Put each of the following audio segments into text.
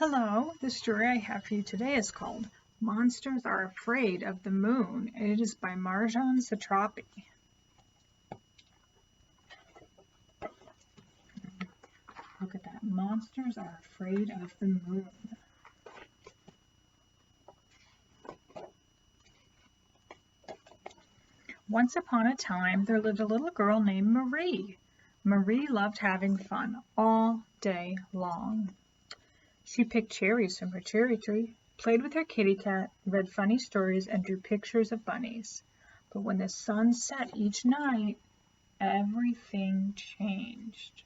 Hello, the story I have for you today is called Monsters Are Afraid of the Moon, and it is by Marjane Satrapi. Look at that. Monsters are afraid of the moon. Once upon a time, there lived a little girl named Marie. Marie loved having fun all day long. She picked cherries from her cherry tree, played with her kitty cat, read funny stories, and drew pictures of bunnies. But when the sun set each night, everything changed.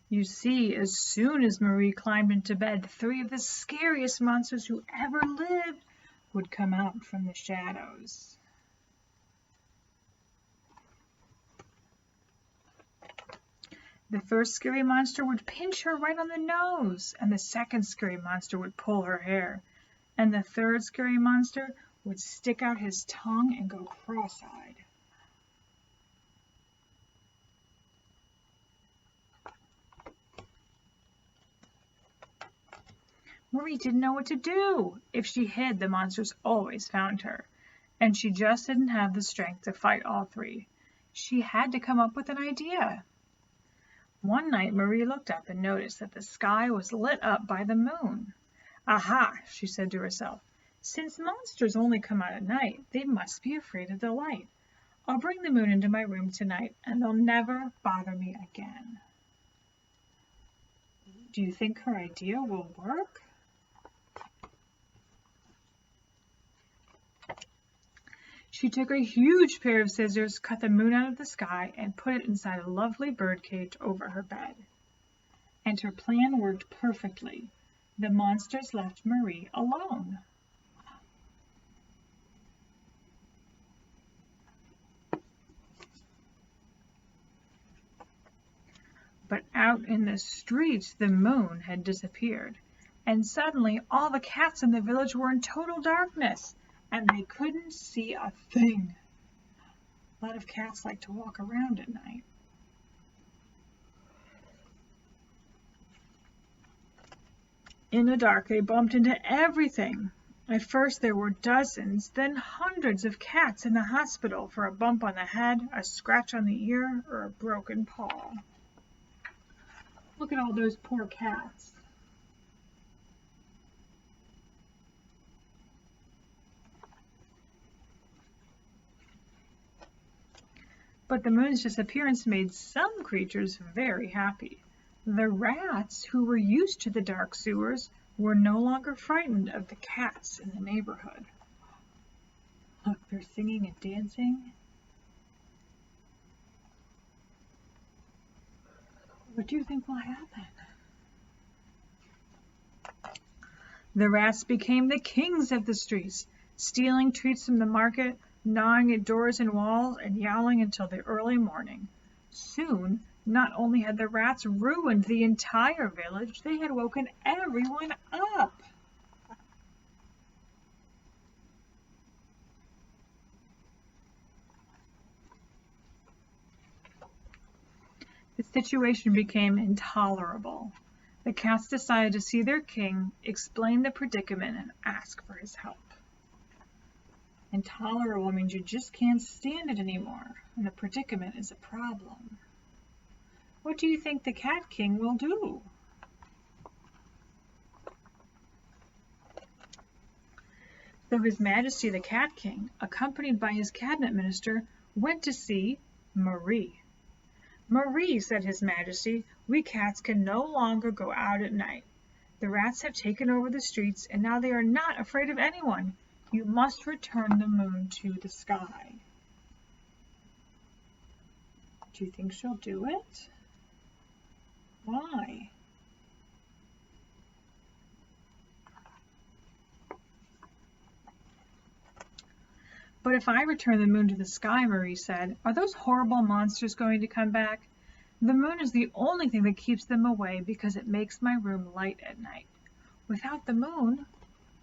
You see, as soon as Marie climbed into bed, three of the scariest monsters who ever lived would come out from the shadows. The first scary monster would pinch her right on the nose, and the second scary monster would pull her hair, and the third scary monster would stick out his tongue and go cross-eyed. Marie didn't know what to do. If she hid, the monsters always found her, and she just didn't have the strength to fight all three. She had to come up with an idea. One night, Marie looked up and noticed that the sky was lit up by the moon. "Aha," she said to herself. "Since monsters only come out at night, they must be afraid of the light. I'll bring the moon into my room tonight, and they'll never bother me again." Do you think her idea will work? She took a huge pair of scissors, cut the moon out of the sky, and put it inside a lovely birdcage over her bed. And her plan worked perfectly. The monsters left Marie alone. But out in the streets, the moon had disappeared, and suddenly all the cats in the village were in total darkness, and they couldn't see a thing. A lot of cats like to walk around at night. In the dark, they bumped into everything. At first there were dozens, then hundreds of cats in the hospital for a bump on the head, a scratch on the ear, or a broken paw. Look at all those poor cats. But the moon's disappearance made some creatures very happy. The rats, who were used to the dark sewers, were no longer frightened of the cats in the neighborhood. Look, they're singing and dancing. What do you think will happen? The rats became the kings of the streets, stealing treats from the market, gnawing at doors and walls, and yowling until the early morning. Soon, not only had the rats ruined the entire village, they had woken everyone up. The situation became intolerable. The cats decided to see their king, explain the predicament, and ask for his help. Intolerable means you just can't stand it anymore, and the predicament is a problem. What do you think the Cat King will do? So His Majesty the Cat King, accompanied by his cabinet minister, went to see Marie. "Marie," said His Majesty, "we cats can no longer go out at night. The rats have taken over the streets, and now they are not afraid of anyone. You must return the moon to the sky." Do you think she'll do it? Why? "But if I return the moon to the sky," Marie said, "are those horrible monsters going to come back? The moon is the only thing that keeps them away because it makes my room light at night. Without the moon,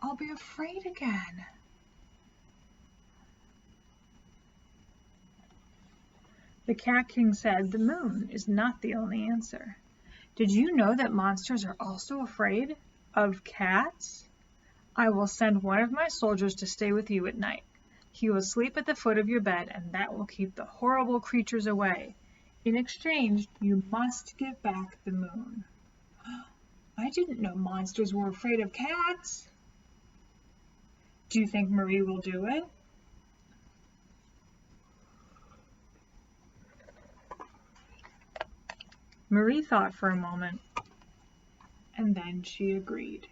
I'll be afraid again." The Cat King said the moon is not the only answer. Did you know that monsters are also afraid of cats? I will send one of my soldiers to stay with you at night. He will sleep at the foot of your bed, and that will keep the horrible creatures away. In exchange, you must give back the moon. I didn't know monsters were afraid of cats. Do you think Marie will do it? Marie thought for a moment, and then she agreed.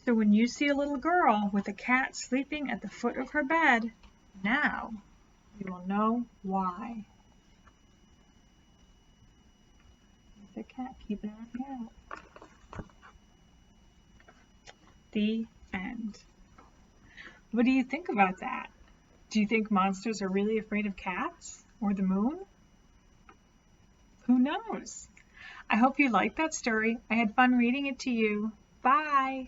So when you see a little girl with a cat sleeping at the foot of her bed, now you will know why. The cat keeping an eye out. The end. What do you think about that? Do you think monsters are really afraid of cats or the moon? Who knows? I hope you liked that story. I had fun reading it to you. Bye.